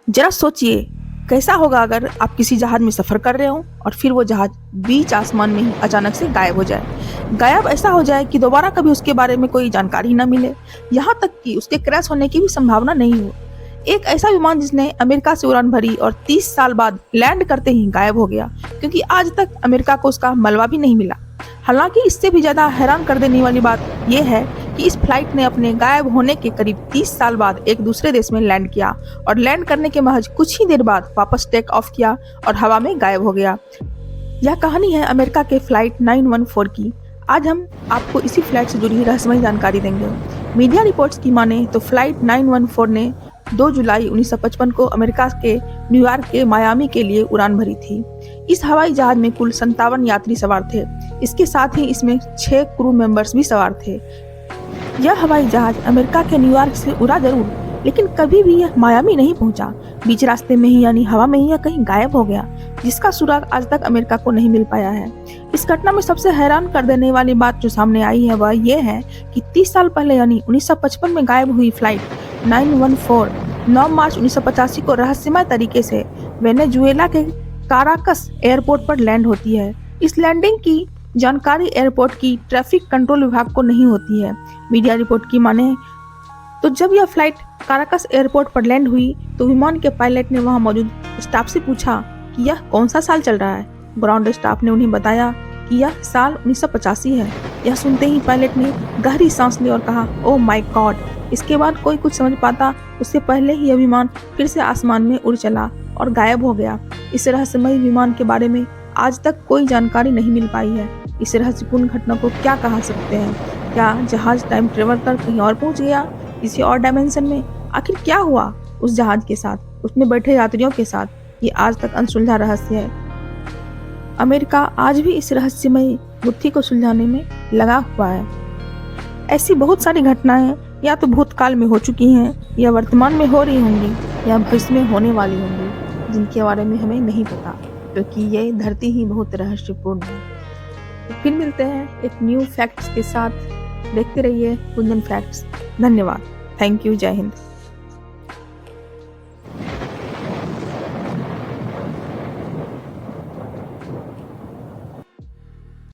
जरा सोचिए कैसा होगा अगर आप किसी जहाज में सफर कर रहे हो और फिर वो जहाज बीच आसमान में ही अचानक से गायब हो जाए। गायब ऐसा हो जाए कि दोबारा कभी उसके बारे में कोई जानकारी न मिले, यहाँ तक कि उसके क्रैश होने की भी संभावना नहीं हो। एक ऐसा विमान जिसने अमेरिका से उड़ान भरी और 30 साल बाद लैंड करते ही गायब हो गया, क्योंकि आज तक अमेरिका को उसका मलबा भी नहीं मिला। हालांकि इससे भी ज्यादा हैरान कर देने वाली बात यह है कि इस फ्लाइट ने अपने गायब होने के करीब 30 साल बाद एक दूसरे देश में लैंड किया और लैंड करने के महज कुछ ही देर बाद वापस टेक ऑफ किया और हवा में गायब हो गया। यह कहानी है अमेरिका के फ्लाइट 914 की। आज हम आपको इसी फ्लाइट से जुड़ी रहस्यमयी जानकारी देंगे। मीडिया रिपोर्ट्स की माने तो फ्लाइट 914 ने 2 जुलाई 1955 को अमेरिका के न्यूयॉर्क के मायामी के लिए उड़ान भरी थी। इस हवाई जहाज में कुल 57 यात्री सवार थे। इसके साथ ही इसमें 6 क्रू मेंबर्स भी सवार थे। यह हवाई जहाज अमेरिका के न्यूयॉर्क से उड़ा जरूर, लेकिन कभी भी यह मायामी नहीं पहुंचा। बीच रास्ते में ही यानी हवा में ही यह कहीं गायब हो गया, जिसका सुराग आज तक अमेरिका को नहीं मिल पाया है। इस घटना में सबसे हैरान कर देने वाली बात जो सामने आई है वह यह है कि 30 साल पहले यानी 1955 में गायब हुई फ्लाइट 914 9 मार्च 1985 को रहस्यमय तरीके से वेनेजुएला के काराकस एयरपोर्ट पर लैंड होती है। इस लैंडिंग की जानकारी एयरपोर्ट की ट्रैफिक कंट्रोल विभाग को नहीं होती है। मीडिया रिपोर्ट की माने तो जब यह फ्लाइट काराकस एयरपोर्ट पर लैंड हुई तो विमान के पायलट ने वहां मौजूद स्टाफ से पूछा कि यह कौन सा साल चल रहा है। ग्राउंड स्टाफ ने उन्हें बताया कि यह साल 1985 है। यह सुनते ही पायलट ने गहरी सांस ली और कहा, ओह माय गॉड। इसके बाद कोई कुछ समझ पाता उससे पहले ही यह विमान फिर से आसमान में उड़ चला और गायब हो गया। इस रहस्यमयी विमान के बारे में आज तक कोई जानकारी नहीं मिल पाई है। इस रहस्यपूर्ण घटना को क्या कहा सकते हैं? क्या जहाज टाइम ट्रेवल कर कहीं और पहुंच गया, किसी और डायमेंशन में? आखिर क्या हुआ उस जहाज के साथ, उसमें बैठे यात्रियों के साथ? ये आज तक अनसुलझा रहस्य है। अमेरिका आज भी इस रहस्यमयी गुत्थी को सुलझाने में लगा हुआ है। ऐसी बहुत सारी घटनाएं या तो भूतकाल में हो चुकी हैं, या वर्तमान में हो रही होंगी, या भविष्य में होने वाली होंगी, जिनके बारे में हमें नहीं पता, क्योंकि ये धरती ही बहुत रहस्यपूर्ण है। तो फिर मिलते हैं एक न्यू फैक्ट्स के साथ। देखते रहिए कुंदन फैक्ट्स। धन्यवाद। Thank you. जय हिंद।